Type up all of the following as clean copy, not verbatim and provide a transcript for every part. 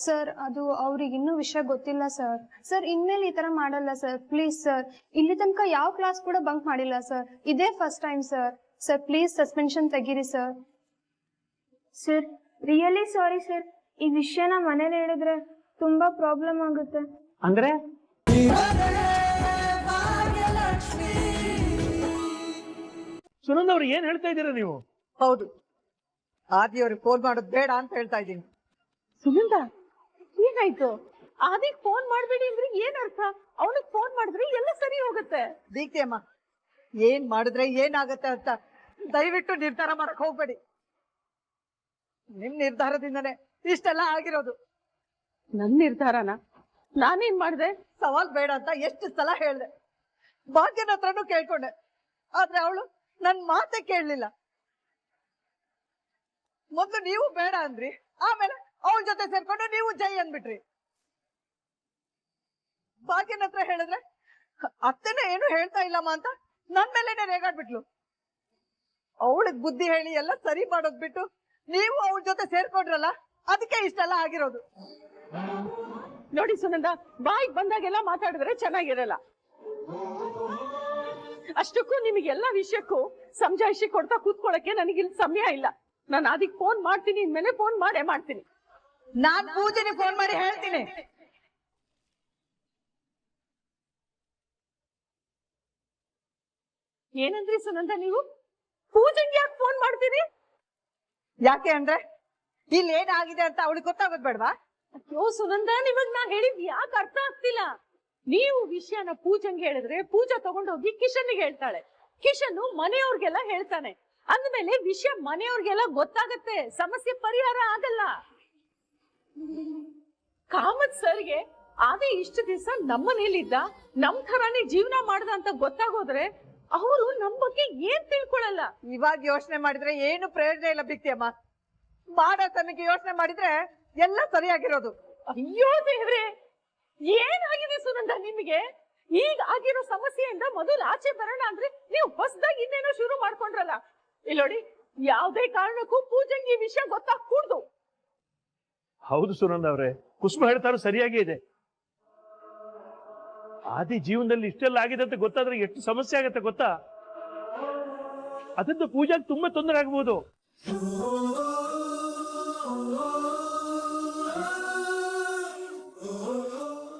Sir ಅದು ಅವ್ರಿಗೆ ಇನ್ನೂ ವಿಷಯ ಗೊತ್ತಿಲ್ಲ ಸರ್. ಸರ್ ಇನ್ಮೇಲೆ ಈ ತರ ಮಾಡಲ್ಲ ಸರ್, ಪ್ಲೀಸ್ ಸರ್. ಇಲ್ಲಿ ತನಕ ಯಾವ ಕ್ಲಾಸ್ ಕೂಡ ಬಂಕ್ ಮಾಡಿಲ್ಲ ಸರ್, ಇದೇ first time sir. Sir please suspension ತೆಗೀರಿ sir. Sir really sorry sir, ಈ ವಿಷಯನ ಮನೇಲಿ ಹೇಳಿದ್ರೆ ತುಂಬಾ ಪ್ರಾಬ್ಲಮ್ ಆಗುತ್ತೆ. ಅಂದ್ರೆ ಸುನಂದ ಅವ್ರು ಏನ್ ಹೇಳ್ತಾ ಇದ್ದೀರಾ ನೀವು? ಹೌದು, ಆದಿ ಅವ್ರಿಗೆ ಫೋನ್ ಮಾಡೋದು ಬೇಡ ಅಂತ ಹೇಳ್ತಾ ಇದ್ದೀನಿ. ಸುನಂದ ಏನಾಯ್ತು? ಆದಿಗ್ ಫೋನ್ ಮಾಡ್ಬೇಡಿ ಅಂದ್ರೆ ಏನ್ ಅರ್ಥ? ಅವನಿಗೆ ಫೋನ್ ಮಾಡಿದ್ರೆ ಎಲ್ಲ ಸರಿ ಹೋಗುತ್ತೆ. ದೀಪ್ತಿ ಅಮ್ಮ, ಏನ್ ಮಾಡಿದ್ರೆ ಏನಾಗತ್ತೆ ಅಂತ ದಯವಿಟ್ಟು ನಿರ್ಧಾರ ಮಾಡಕ್ ಹೋಗ್ಬೇಡಿ. ನಿಮ್ ನಿರ್ಧಾರದಿಂದನೇ ಇಷ್ಟೆಲ್ಲ ಆಗಿರೋದು. ನನ್ ನಿರ್ಧಾರನ ನಾನೇನ್ ಮಾಡ್ದೆ? ಸವಾಲ್ ಬೇಡ ಅಂತ ಎಷ್ಟು ಸಲ ಹೇಳ್ದೆ, ಭಾಗ್ಯನ ಹತ್ರನೂ ಕೇಳ್ಕೊಂಡೆ, ಆದ್ರೆ ಅವಳು ನನ್ ಮಾತೆ ಕೇಳಲಿಲ್ಲ. ಮೊದ್ಲು ನೀವು ಬೇಡ ಅಂದ್ರಿ, ಆಮೇಲೆ ಅವಳ ಜೊತೆ ಸೇರ್ಕೊಂಡು ನೀವು ಜೈ ಅಂದ್ಬಿಟ್ರಿ. ಭಾಗ್ಯನ ಹತ್ರ ಹೇಳಿದ್ರೆ ಅತ್ತೆನೇ ಏನು ಹೇಳ್ತಾ ಇಲ್ಲಮ್ಮ ಅಂತ ನನ್ ಮೇಲೆನೆ ರೇಗಾಡ್ಬಿಟ್ಲು. ಅವಳಿಗೆ ಬುದ್ಧಿ ಹೇಳಿ ಎಲ್ಲ ಸರಿ ಮಾಡೋದ್ ಬಿಟ್ಟು ನೀವು ಅವಳ ಜೊತೆ ಸೇರ್ಕೊಂಡ್ರಲ್ಲ, ಅದಕ್ಕೆ ಇಷ್ಟೆಲ್ಲ ಆಗಿರೋದು. ನೋಡಿ ಸುನಂದ, ಬಾಯಿಗೆ ಬಂದಾಗೆಲ್ಲ ಮಾತಾಡಿದ್ರೆ ಚೆನ್ನಾಗಿರಲ್ಲ. ಅಷ್ಟಕ್ಕೂ ನಿಮಗೆಲ್ಲ ವಿಷಯಕ್ಕೂ ಸಮಜಾಯಿಷಿ ಕೊಡ್ತಾ ಕೂತ್ಕೊಳ್ಳಕ್ಕೆ ನನಗಿಲ್ಲಿ ಸಮಯ ಇಲ್ಲ. ನಾನು ಅದಕ್ಕೆ ಫೋನ್ ಮಾಡ್ತೀನಿ, ಇನ್ಮೇಲೆ ಫೋನ್ ಮಾಡೇ ಮಾಡ್ತೀನಿ. ನಾನ್ ಪೂಜೆಗೆ ಫೋನ್ ಮಾಡಿ ಹೇಳ್ತೀನಿ. ಏನಂದ್ರಿ ಸುನಂದ ನೀವು? ಪೂಜೆಗೆ ಯಾಕೆ ಫೋನ್ ಮಾಡ್ತೀರಿ? ಯಾಕೆ ಅಂದ್ರೆ ಇಲ್ಲಿ ಏನಾಗಿದೆ ಅಂತ ಅವಳಿಗೆ ಗೊತ್ತಾಗೋದ್ ಬೇಡವಾ? ಅಯ್ಯೋ ಸುನಂದ, ನಿಮಗ್ ನಾ ಹೇಳಿದ್ ಯಾಕೆ ಅರ್ಥ ಆಗ್ತಿಲ್ಲ? ನೀವು ವಿಷಯನ ಪೂಜಂಗೆ ಹೇಳಿದ್ರೆ ಪೂಜಾ ತಗೊಂಡೋಗಿ ಕಿಶನ್ಗೆ ಹೇಳ್ತಾಳೆ, ಕಿಶನ್ ಮನೆಯವ್ರಿಗೆಲ್ಲ ಹೇಳ್ತಾನೆ. ಅಂದ್ಮೇಲೆ ವಿಷಯ ಮನೆಯವ್ರಿಗೆಲ್ಲ ಗೊತ್ತಾಗತ್ತೆ, ಸಮಸ್ಯೆ ಪರಿಹಾರ ಆಗಲ್ಲ. ಕಾಮತ್ ಸರ್ಗೆ ಆದಿ ಇಷ್ಟು ದಿವಸ ನಮ್ಮನೇಲಿದ್ದ, ನಮ್ ಥರಾನೇ ಜೀವನ ಮಾಡ್ದ ಅಂತ ಗೊತ್ತಾಗೋದ್ರೆ ಅವರು ನಮ್ ಬಗ್ಗೆ ಏನ್ ತಿಳ್ಕೊಳಲ್ಲ. ಇವಾಗ ಯೋಚನೆ ಮಾಡಿದ್ರೆ ಏನು ಪ್ರಯೋಜನ ಇಲ್ಲ ಬಿಕ್ತಿ ಅಮ್ಮ. ಮಾಡೋ ತನಗೆ ಯೋಚನೆ ಮಾಡಿದ್ರೆ ಎಲ್ಲ ಸರಿಯಾಗಿರೋದು. ಅಯ್ಯೋ ದೇವ್ರೆ, ಏನಾಗಿದೆ ಸುನಂದ ನಿಮಗೆ? ಈಗ ಆಗಿರೋ ಸಮಸ್ಯೆಯಿಂದ ಮೊದಲು ಆಚೆ ಬರೋಣ ಅಂದ್ರೆ ನೀವು ಹೊಸದಾಗಿ ಇನ್ನೇನೋ ಶುರು ಮಾಡ್ಕೊಂಡ್ರಲ್ಲ. ಇಲ್ಲೋಡಿ, ಯಾವ್ದೇ ಕಾರಣಕ್ಕೂ ಪೂಜೆಗೆ ಈ ವಿಷಯ ಗೊತ್ತಾಗ್ಕೂಡ್ದು. ಹೌದು ಸುನಂದ ಅವ್ರೆ, ಕುಸುಮ ಹೇಳ್ತಾರೋ ಸರಿಯಾಗಿ ಇದೆ. ಆದಿ ಜೀವನದಲ್ಲಿ ಇಷ್ಟೆಲ್ಲ ಆಗಿದೆ ಅಂತ ಗೊತ್ತಾದ್ರೆ ಎಷ್ಟು ಸಮಸ್ಯೆ ಆಗತ್ತೆ ಗೊತ್ತಾ? ಅದರಿಂದ ಪೂಜಾಗೆ ತುಂಬಾ ತೊಂದರೆ ಆಗ್ಬೋದು.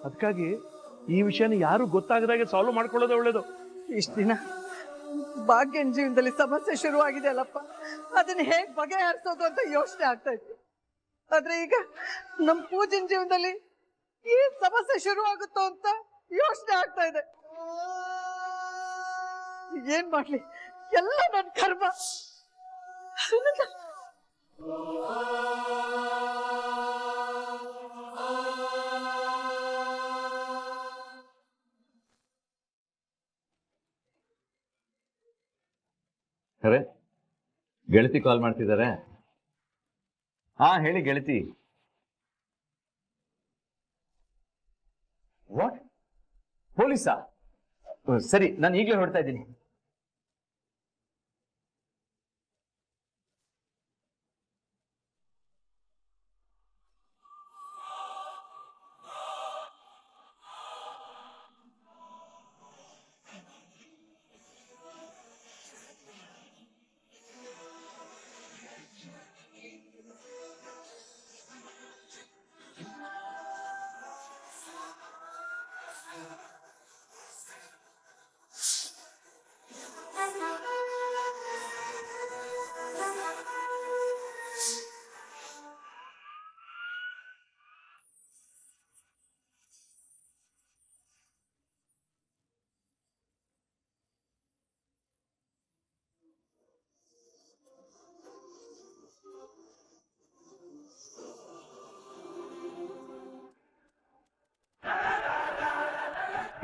ಅದಕ್ಕಾಗಿ ಈ ವಿಷಯನ ಯಾರು ಗೊತ್ತಾಗದಾಗೆ ಸಾಲ್ವ್ ಮಾಡ್ಕೊಳ್ಳೋದೇ ಒಳ್ಳೇದು. ಇಷ್ಟ ದಿನ ಭಾಗ್ಯನ್ ಜೀವನದಲ್ಲಿ ಸಮಸ್ಯೆ ಶುರುವಾಗಿದೆ ಅಲ್ಲಪ್ಪ, ಅದನ್ನ ಹೇಗ್ ಬಗೆಹರಿಸೋದು ಅಂತ ಯೋಚನೆ ಆಗ್ತಾ ಇತ್ತು. ಆದ್ರೆ ಈಗ ನಮ್ ಪೂಜನ್ ಜೀವನದಲ್ಲಿ ಏನ್ ಸಮಸ್ಯೆ ಶುರುವಾಗುತ್ತೋ ಅಂತ ಯೋಚನೆ ಆಗ್ತಾ ಇದೆ. ಏನ್ ಮಾಡ್ಲಿ, ಎಲ್ಲ ನನ್ ಕರ್ಮ. ಅರೆ, ಗೆಳತಿ ಕಾಲ್ ಮಾಡ್ತಿದ್ದಾರೆ. ಹಾ ಹೇಳಿ ಗೆಳತಿ. ವಾಟ್? ಪೊಲೀಸಾ? ಸರಿ, ನಾನು ಈಗಲೇ ಹೊರಡ್ತಾ ಇದ್ದೀನಿ.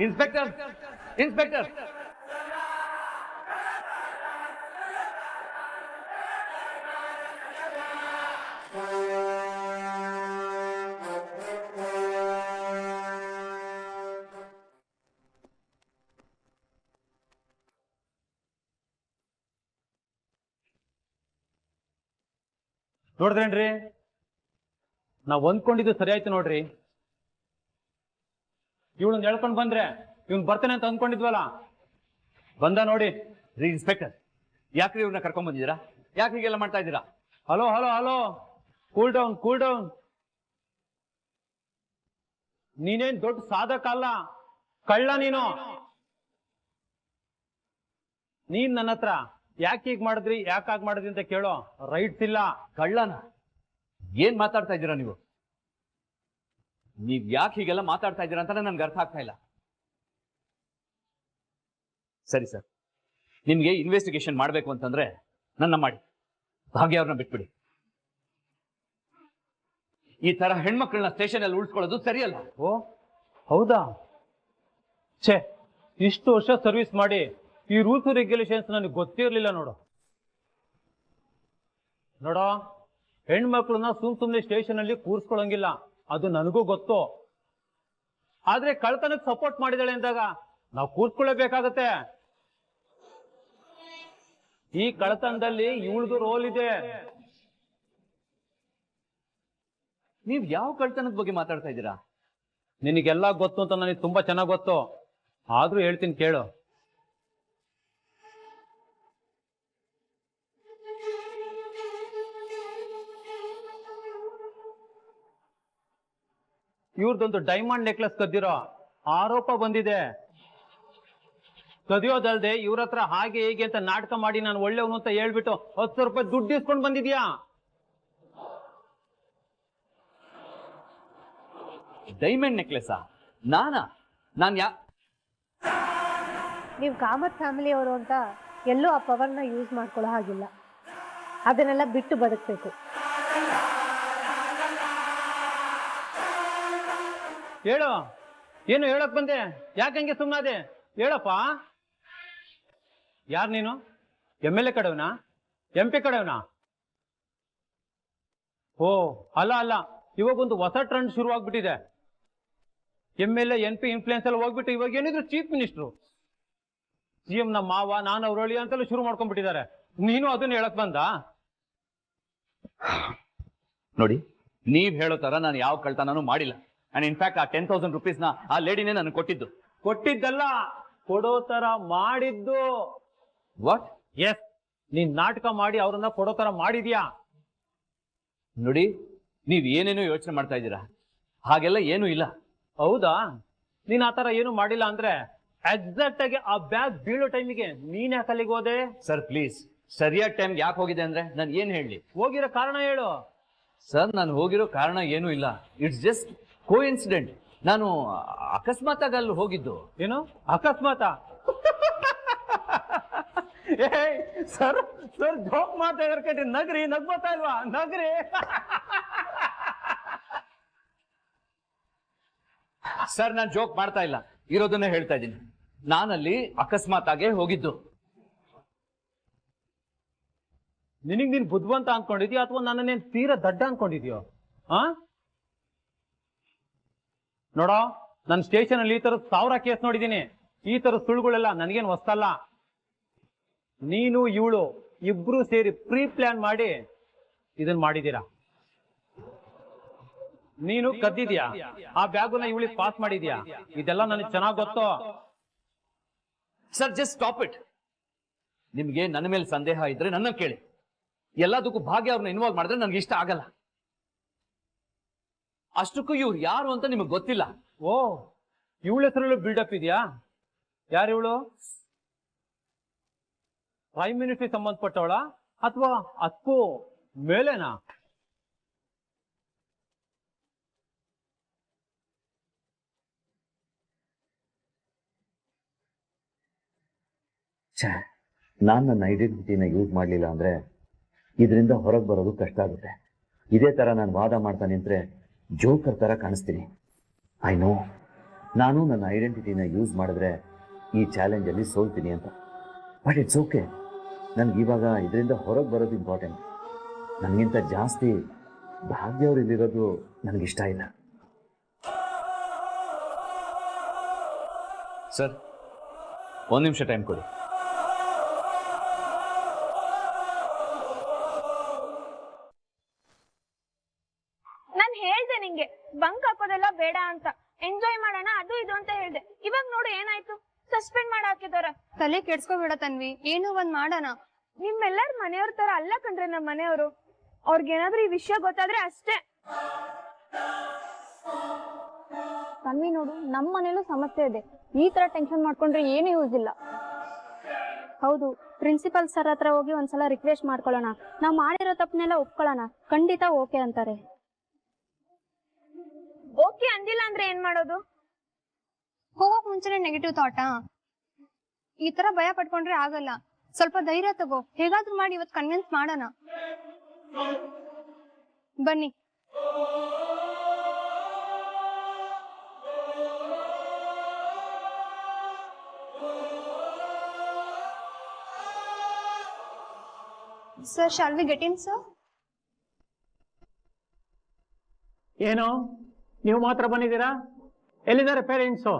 ಇನ್ಸ್ಪೆಕ್ಟರ್, ಇನ್ಸ್ಪೆಕ್ಟರ್, ನೋಡಿದ್ರೇನ್ರಿ? ನಾವ್ ಹೊಂದ್ಕೊಂಡಿದ್ದು ಸರಿ ಆಯ್ತು ನೋಡ್ರಿ. ಇವಳನ್ನ ಹೇಳ್ಕೊಂಡ್ ಬಂದ್ರೆ ಇವ್ನ್ ಬರ್ತಾನೆ ಅಂತ ಅಂದ್ಕೊಂಡಿದ್ವಲ್ಲ, ಬಂದ ನೋಡಿ. ರೀ ಇನ್ಸ್ಪೆಕ್ಟರ್, ಯಾಕ್ರಿ ಇವ್ರನ್ನ ಕರ್ಕೊಂಡ್ ಬಂದಿದ್ದೀರಾ? ಯಾಕೆ ಹೀಗೆಲ್ಲ ಮಾಡ್ತಾ ಇದ್ದೀರಾ? Hello hello hello, cool down cool down. ನೀನೇನ್ ದೊಡ್ಡ ಸಾಧಕ ಅಲ್ಲ, ಕಳ್ಳ ನೀನು. ನೀನ್ ನನ್ನ ಹತ್ರ ಯಾಕೆ ಹೀಗ್ ಮಾಡಿದ್ರಿ, ಯಾಕೆ ಹಾಗೆ ಮಾಡಿದ್ರಿ ಅಂತ ಕೇಳೋ ರೈಟ್ಸ್ ಇಲ್ಲ. ಕಳ್ಳನ? ಏನ್ ಮಾತಾಡ್ತಾ ಇದ್ದೀರಾ ನೀವು? ನೀವ್ ಯಾಕೆ ಹೀಗೆಲ್ಲ ಮಾತಾಡ್ತಾ ಇದ್ದೀರಾ ಅಂತ ನನ್ಗೆ ಅರ್ಥ ಆಗ್ತಾ ಇಲ್ಲ. ಸರಿ ಸರ್, ನಿಮ್ಗೆ ಇನ್ವೆಸ್ಟಿಗೇಷನ್ ಮಾಡ್ಬೇಕು ಅಂತಂದ್ರೆ ನನ್ನ ಮಾಡಿ, ಭಾಗ್ಯ ಅವ್ರನ್ನ ಬಿಟ್ಬಿಡಿ. ಈ ತರ ಹೆಣ್ಮಕ್ಳನ್ನ ಸ್ಟೇಷನ್ ಅಲ್ಲಿ ಉಳಿಸ್ಕೊಳ್ಳೋದು ಸರಿಯಲ್ಲ. ಓ ಹೌದಾ? ಛೇ, ಇಷ್ಟು ವರ್ಷ ಸರ್ವಿಸ್ ಮಾಡಿ ಈ ರೂಲ್ಸ್ ರೆಗ್ಯುಲೇಷನ್ಸ್ ನನಗೆ ಗೊತ್ತಿರ್ಲಿಲ್ಲ ನೋಡು. ನೋಡೋ, ಹೆಣ್ಮಕ್ಳನ್ನ ಸುಮ್ನೆ ಸ್ಟೇಷನ್ ಅಲ್ಲಿ ಕೂರ್ಸ್ಕೊಳಂಗಿಲ್ಲ, ಅದು ನನಗೂ ಗೊತ್ತು. ಆದ್ರೆ ಕಳ್ತನಕ್ಕೆ ಸಪೋರ್ಟ್ ಮಾಡಿದಾಳೆ ಅಂದಾಗ ನಾವು ಕೂರ್ಸ್ಕೊಳ್ಳೇಬೇಕಾಗತ್ತೆ. ಈ ಕಳ್ತನದಲ್ಲಿ ಇವಳದು ರೋಲ್ ಇದೆ. ನೀವ್ ಯಾವ ಕಳ್ತನದ ಬಗ್ಗೆ ಮಾತಾಡ್ತಾ ಇದ್ದೀರಾ? ನಿನಗೆಲ್ಲ ಗೊತ್ತು ಅಂತ ನನಗೆ ತುಂಬಾ ಚೆನ್ನಾಗಿ ಗೊತ್ತು, ಆದ್ರೂ ಹೇಳ್ತೀನಿ ಕೇಳು. ಇವ್ರದೊಂದು ಡೈಮಂಡ್ ನೆಕ್ಲೆಸ್ ಕದ್ದಿರೋ ಆರೋಪ ಬಂದಿದೆ. ಕದಿಯೋದಲ್ದೆ ಇವ್ರ ಹತ್ರ ಹಾಗೆ ಹೇಗೆ ಅಂತ ನಾಟಕ ಮಾಡಿ ನಾನು ಒಳ್ಳೆಯವನು ಅಂತ ಹೇಳ್ಬಿಟ್ಟು 10 ರೂಪಾಯಿ ದುಡ್ಡು ಇಸ್ಕೊಂಡ್ ಬಂದಿದ್ಯಾ. ಡೈಮಂಡ್ ನೆಕ್ಲೆಸ್ ನಾನ್ ನೀವು ಕಾಮತ್ ಫ್ಯಾಮಿಲಿಯವರು ಅಂತ ಎಲ್ಲೂ ಆ ಪವರ್ನ ಯೂಸ್ ಮಾಡ್ಕೊಳ್ಳೋ ಹಾಗಿಲ್ಲ. ಅದನ್ನೆಲ್ಲ ಬಿಟ್ಟು ಬದುಕಬೇಕು. ಹೇಳು, ಏನು ಹೇಳಕ್ ಬಂದೆ? ಯಾಕಂಗೆ ಸುಮ್ಮನಾದೆ? ಹೇಳಪ್ಪ, ಯಾರು ನೀನು? MLA ಕಡೆವನಾ, MP ಕಡೆವನಾ? ಓ ಅಲ್ಲ, ಇವಾಗೊಂದು ಹೊಸ ಟ್ರೆಂಡ್ ಶುರು ಆಗ್ಬಿಟ್ಟಿದೆ. MLA MP ಇನ್ಫ್ಲೂಯೆನ್ಸ್ ಎಲ್ಲ ಹೋಗ್ಬಿಟ್ಟು ಇವಾಗ ಏನಿದ್ರು ಚೀಫ್ ಮಿನಿಸ್ಟ್ರು, CM ನಮ್ಮ ಮಾವ, ನಾನು ಅವ್ರಳಿ ಅಂತೆಲ್ಲ ಶುರು ಮಾಡ್ಕೊಂಡ್ಬಿಟ್ಟಿದ್ದಾರೆ. ನೀನು ಅದನ್ನ ಹೇಳಕ್ ಬಂದ? ನೋಡಿ, ನೀವ್ ಹೇಳೋ ತರ ನಾನು ಯಾವ ಕಳ್ತನೂ ಮಾಡಿಲ್ಲ. ಅಂಡ್ ಇನ್ಫ್ಯಾಕ್ಟ್ ಆ 10,000 ರುಪೀಸ್ನ ಆ ಲೇಡಿನೇ ನನಗೆ ಕೊಟ್ಟಿದ್ದಲ್ಲ, ಕೊಡೋ ತರ ಮಾಡಿದ್ದು. ವಾಟ್? ಎಸ್, ನೀನ್ ನಾಟಕ ಮಾಡಿ ಅವ್ರನ್ನ ಕೊಡೋ ತರ ಮಾಡಿದ್ಯಾ. ನೋಡಿ, ನೀವ್ ಏನೇನೋ ಯೋಚನೆ ಮಾಡ್ತಾ ಇದ್ದೀರಾ, ಹಾಗೆಲ್ಲ ಏನೂ ಇಲ್ಲ. ಹೌದಾ? ನೀನ್ ಆತರ ಏನು ಮಾಡಿಲ್ಲ ಅಂದ್ರೆ ಎಕ್ಸಾಕ್ಟ್ ಆಗಿ ಆ ಬ್ಯಾಗ್ ಬೀಳೋ ಟೈಮಿಗೆ ನೀನ್ ಯಾಕೆ ಅಲ್ಲಿಗೆ ಹೋದೆ? ಸರ್ ಪ್ಲೀಸ್, ಸರಿಯಾದ ಟೈಮ್ಗೆ ಯಾಕೆ ಹೋಗಿದೆ ಅಂದ್ರೆ ನಾನು ಏನ್ ಹೇಳಿ? ಹೋಗಿರೋ ಕಾರಣ ಹೇಳು. ಸರ್, ನಾನು ಹೋಗಿರೋ ಕಾರಣ ಏನೂ ಇಲ್ಲ. It's just coincident. ನಾನು ಅಕಸ್ಮಾತ್ ಆಗಿ ಅಲ್ಲಿ ಹೋಗಿದ್ದು. ಏನು ಅಕಸ್ಮಾತ? ಸರ್ ಜೋಕ್ ಮಾಡ್ತಾ ಇದಾರೆ ಕಣ್ರಿ. ನಗ್ರಿ, ನಗ್ಬೋತಾ ಇಲ್ವಾ? ನಗ್ರಿ. ಸರ್, ನಾನು ಜೋಕ್ ಮಾಡ್ತಾ ಇಲ್ಲ, ಇರೋದನ್ನೇ ಹೇಳ್ತಾ ಇದ್ದೀನಿ. ನಾನಲ್ಲಿ ಅಕಸ್ಮಾತ್ ಆಗೇ ಹೋಗಿದ್ದು. ನಿನಗ್ ನೀನ್ ಬುದ್ಧಿವಂತ ಅನ್ಕೊಂಡಿದ್ಯೋ ಅಥವಾ ನನ್ನೇನ್ ತೀರಾ ದಡ್ಡ ಅನ್ಕೊಂಡಿದ್ಯೋ? ನೋಡೋ, ನನ್ನ ಸ್ಟೇಷನ್ ಅಲ್ಲಿ ಈ ತರದ 1000 ಕೇಸ್ ನೋಡಿದೀನಿ. ಈ ತರ ಸುಳ್ಳುಗಳೆಲ್ಲ ನನಗೇನು ಹೊಸ್ತಲ್ಲ. ನೀನು ಇವಳು ಇಬ್ರು ಸೇರಿ ಪ್ರೀ ಪ್ಲಾನ್ ಮಾಡಿ ಇದನ್ ಮಾಡಿದೀರಾ. ನೀನು ಕದ್ದಿದ್ಯಾ, ಆ ಬ್ಯಾಗುನ ಇವಳಿಗೆ ಪಾಸ್ ಮಾಡಿದ್ಯಾ, ಇದೆಲ್ಲ ನನಗೆ ಚೆನ್ನಾಗಿ ಗೊತ್ತು. Sir, just stop it. ನಿಮ್ಗೆ ನನ್ನ ಮೇಲೆ ಸಂದೇಹ ಇದ್ರೆ ನನ್ನ ಕೇಳಿ. ಎಲ್ಲದಕ್ಕೂ ಭಾಗ್ಯ ಅವ್ರನ್ನ ಇನ್ವಾಲ್ವ್ ಮಾಡಿದ್ರೆ ನನ್ಗೆ ಇಷ್ಟ ಆಗಲ್ಲ. ಅಷ್ಟಕ್ಕೂ ಇವ್ರು ಯಾರು ಅಂತ ನಿಮಗೆ ಗೊತ್ತಿಲ್ಲ. ಓ, ಇವಳ ಹೆಸರಲ್ಲೂ ಬಿಲ್ಡಪ್ ಇದೆಯಾ? ಯಾರು ಇವಳು? ಪ್ರೈಮ್ ಮಿನಿಸ್ಟರ್ ಸಂಬಂಧಪಟ್ಟವಳ ಅಥವಾ ಅದಕ್ಕೂ ಮೇಲೆನಾ? ನಾನು ನನ್ನ ಐಡೆಂಟಿಟಿನ ಯೂಸ್ ಮಾಡಲಿಲ್ಲ ಅಂದರೆ ಇದರಿಂದ ಹೊರಗೆ ಬರೋದು ಕಷ್ಟ ಆಗುತ್ತೆ. ಇದೇ ಥರ ನಾನು ವಾದ ಮಾಡ್ತಾ ನಿಂತರೆ ಜೋಕರ್ ಥರ ಕಾಣಿಸ್ತೀನಿ. ಐ ನೋ, ನಾನು ನನ್ನ ಐಡೆಂಟಿಟಿನ ಯೂಸ್ ಮಾಡಿದ್ರೆ ಈ ಚಾಲೆಂಜಲ್ಲಿ ಸೋಲ್ತೀನಿ ಅಂತ. But it's okay. ನನಗೆ ಇವಾಗ ಇದರಿಂದ ಹೊರಗೆ ಬರೋದು ಇಂಪಾರ್ಟೆಂಟ್. ನನಗಿಂತ ಜಾಸ್ತಿ ಭಾಗ್ಯವ್ರು ಇಲ್ಲಿರೋದು ನನಗಿಷ್ಟ ಇಲ್ಲ. ಸರ್, 1 ನಿಮಿಷ ಟೈಮ್ ಕೊಡಿ. ನಾನು ಬಂಕ್ ಹಾಕೋದೆಲ್ಲ ಬೇಡ ಅಂತ, ಎಂಜಾಯ್ ಮಾಡೋಣ ಅದು ಇದು ಅಂತ ಹೇಳ್ದೆ. ಇವಾಗ ನೋಡು ಏನಾಯ್ತು, ಸಸ್ಪೆಂಡ್ ಮಾಡಿ ಹಾಕಿದಾರೆ. ತಲೆ ಕೆಡ್ಸ್ಕೊಬೇಡ ತನ್ವಿ, ಏನೋ ಒಂದ್ ಮಾಡೋಣ. ನಿಮ್ಮೆಲ್ಲರ ಮನೆಯವ್ರ ತರ ಅಲ್ಲ ಕಣ್ರೆ ನಮ್ಮ ಮನೆಯವರು. ಅವ್ರಿಗೇನಾದ್ರೂ ಈ ವಿಷಯ ಗೊತ್ತಾದ್ರೆ ಅಷ್ಟೇ. ತನ್ವಿ ನೋಡು, ನಮ್ಮ ಮನೇಲೂ ಸಮಸ್ಯೆ ಇದೆ. ಈ ತರ ಟೆನ್ಷನ್ ಮಾಡ್ಕೊಂಡ್ರೆ ಏನು ಯೂಸ್ ಇಲ್ಲ. ಹೌದು, ಪ್ರಿನ್ಸಿಪಲ್ ಸರ್ ಹತ್ರ ಹೋಗಿ ಒಂದ್ಸಲ ರಿಕ್ವೆಸ್ಟ್ ಮಾಡ್ಕೊಳ್ಳೋಣ. ನಾವ್ ಮಾಡಿರೋ ತಪ್ಪನೆಲ್ಲ ಒಪ್ಕೊಳ್ಳೋಣ, ಖಂಡಿತ ಓಕೆ ಅಂತಾರೆ. ಓಕೆ ಅಂದಿಲ್ಲ ಅಂದ್ರೆ ಏನ್ ಮಾಡೋದು? ಹೋಗಕ್ ಮುಂಚೆನೆ ನೆಗೆಟಿವ್ ಥಾಟಾ? ಈ ತರ ಭಯ ಪಟ್ಕೊಂಡ್ರೆ ಆಗಲ್ಲ. ಸ್ವಲ್ಪ ಧೈರ್ಯ ತಗೋ, ಹೇಗಾದ್ರೂ ಮಾಡಿ ಇವತ್ತು ಕನ್ವಿನ್ಸ್ ಮಾಡೋಣ. ಬನ್ನಿ. Sir, shall we get in sir? ಏನು ನೀವು ಮಾತ್ರ ಬಂದಿದ್ದೀರಾ? ಎಲ್ಲಿದ್ದಾರೆ ಪೇರೆಂಟ್ಸು?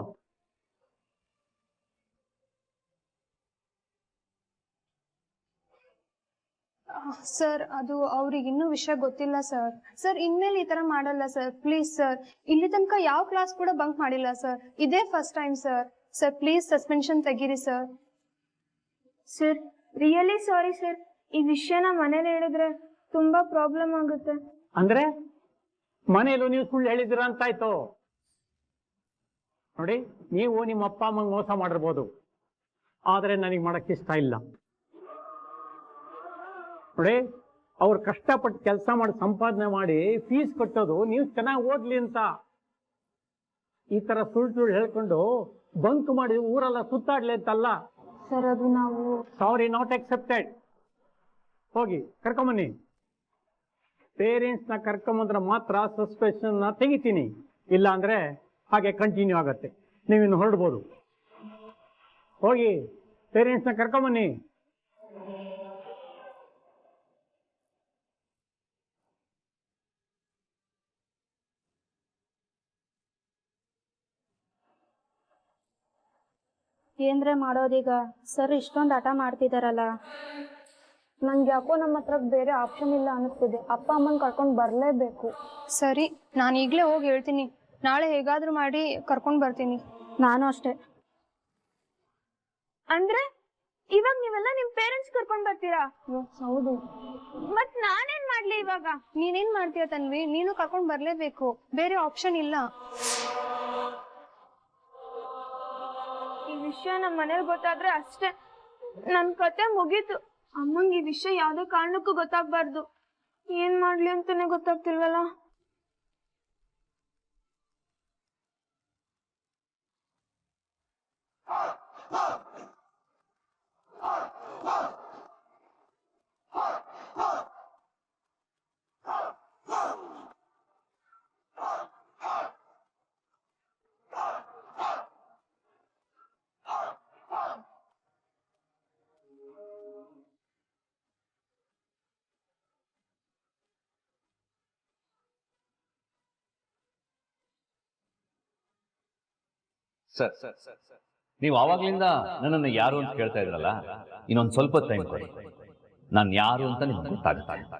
ಸರ್, ಅದು ಅವ್ರಿಗೆ ಇನ್ನೂ ವಿಷಯ ಗೊತ್ತಿಲ್ಲ ಸರ್. ಸರ್, ಇನ್ಮೇಲೆ ಈ ತರ ಮಾಡಲ್ಲ ಸರ್, ಪ್ಲೀಸ್ ಸರ್. ಇಲ್ಲಿ ತನಕ ಯಾವ ಕ್ಲಾಸ್ ಕೂಡ ಬಂಕ್ ಮಾಡಿಲ್ಲ ಸರ್, ಇದೇ first time sir. Sir please suspension ತೆಗೀರಿ sir. Sir, really sorry sir. ಈ ವಿಷಯನ ಮನೇಲಿ ಹೇಳಿದ್ರೆ ತುಂಬಾ ಪ್ರಾಬ್ಲಮ್ ಆಗುತ್ತೆ. ಅಂದ್ರೆ ಮನೆಯಲ್ಲೂ ನೀವು ಸುಳ್ಳು ಹೇಳಿದ್ದೀರಾ ಅಂತಾಯ್ತು. ನೋಡಿ, ನೀವು ನಿಮ್ಮ ಅಪ್ಪ ಅಮ್ಮಂಗೆ ಮೋಸ ಮಾಡಿರ್ಬೋದು, ಆದ್ರೆ ನನಗೆ ಮಾಡಕ್ ಇಷ್ಟ ಇಲ್ಲ. ನೋಡಿ, ಅವ್ರು ಕಷ್ಟಪಟ್ಟು ಕೆಲಸ ಮಾಡಿ ಸಂಪಾದನೆ ಮಾಡಿ ಫೀಸ್ ಕಟ್ಟೋದು ನೀವು ಚೆನ್ನಾಗಿ ಓದ್ಲಿ ಅಂತ. ಈ ತರ ಸುಳ್ಳು ಹೇಳ್ಕೊಂಡು ಬಂಕ್ ಮಾಡಿ ಊರೆಲ್ಲ ಸುತ್ತಾಡ್ಲಿ ಅಂತಲ್ಲ. ಸರ್, ಅದು ನಾವು ಸಾರಿ, ನಾಟ್ ಅಕ್ಸೆಪ್ಟೆಡ್. ಹೋಗಿ ಕರ್ಕೊಂಬನ್ನಿ. ಪೇರೆಂಟ್ಸ್ ನ ಕರ್ಕೊಂಬಂದ್ರೆ ಮಾತ್ರ ಸಸ್ಪೆನ್ಷನ್ ನ ತೆಗಿತೀನಿ, ಇಲ್ಲ ಅಂದ್ರೆ ಹಾಗೆ ಕಂಟಿನ್ಯೂ ಆಗತ್ತೆ. ನೀವಿನ್ನು ಹೊರಡ್ಬೋದು. ಹೋಗಿ ಪೇರೆಂಟ್ಸ್ ನ ಕರ್ಕೊಂಬನ್ನಿ. ಏನ್ರೆ ಮಾಡೋದೀಗ? ಸರ್ ಇಷ್ಟೊಂದು ಹಠ ಮಾಡ್ತಿದಾರಲ್ಲ. ನಂಗೆ ಯಾಕೋ ನಮ್ಮ ಹತ್ರ ಬೇರೆ ಆಪ್ಷನ್ ಇಲ್ಲ ಅನಿಸ್ತಿದೆ. ಅಪ್ಪ ಅಮ್ಮನ್ ಕರ್ಕೊಂಡ್ ಬರ್ಲೇಬೇಕು. ಸರಿ, ನಾನು ಈಗ್ಲೇ ಹೋಗಿ ಹೇಳ್ತೀನಿ. ನಾಳೆ ಹೇಗಾದ್ರೂ ಮಾಡಿ ಕರ್ಕೊಂಡ್ ಬರ್ತೀನಿ. ನಾನು ಅಷ್ಟೇ. ಅಂದ್ರೆ ಇವಾಗ ನೀವೆಲ್ಲ ನಿಮ್ ಪೇರೆಂಟ್ಸ್ ಕರ್ಕೊಂಡ್ ಬರ್ತೀರಾ? ಹೌದು. ಮತ್ ನಾನೇನ್ ಮಾಡ್ಲಿ ಇವಾಗ? ನೀನೇನ್ ಮಾಡ್ತೀಯ ತನ್ವಿ? ನೀನು ಕರ್ಕೊಂಡ್ ಬರ್ಲೇಬೇಕು, ಬೇರೆ ಆಪ್ಷನ್ ಇಲ್ಲ. ಈ ವಿಷಯ ನಮ್ ಮನೇಲಿ ಗೊತ್ತಾದ್ರೆ ಅಷ್ಟೇ, ನನ್ ಕತೆ ಮುಗೀತು. ಅಮ್ಮಂಗ್ ಈ ವಿಷಯ ಯಾವ್ದೇ ಕಾರಣಕ್ಕೂ ಗೊತ್ತಾಗ್ಬಾರ್ದು. ಏನ್ ಮಾಡ್ಲಿ ಅಂತಾನೆ ಗೊತ್ತಾಗ್ತಿಲ್ವಲ್ಲ. ಸರ್, ನೀವು ಆವಾಗ್ಲಿಂದ ನನ್ನನ್ನು ಯಾರು ಅಂತ ಕೇಳ್ತಾ ಇದ್ರಲ್ಲ, ಇನ್ನೊಂದು ಸ್ವಲ್ಪ ಟೈಮ್ ಕೊಡಿ, ನಾನು ಯಾರು ಅಂತ ನಿಮ್ಗೆ ಗೊತ್ತಾಗುತ್ತೆ.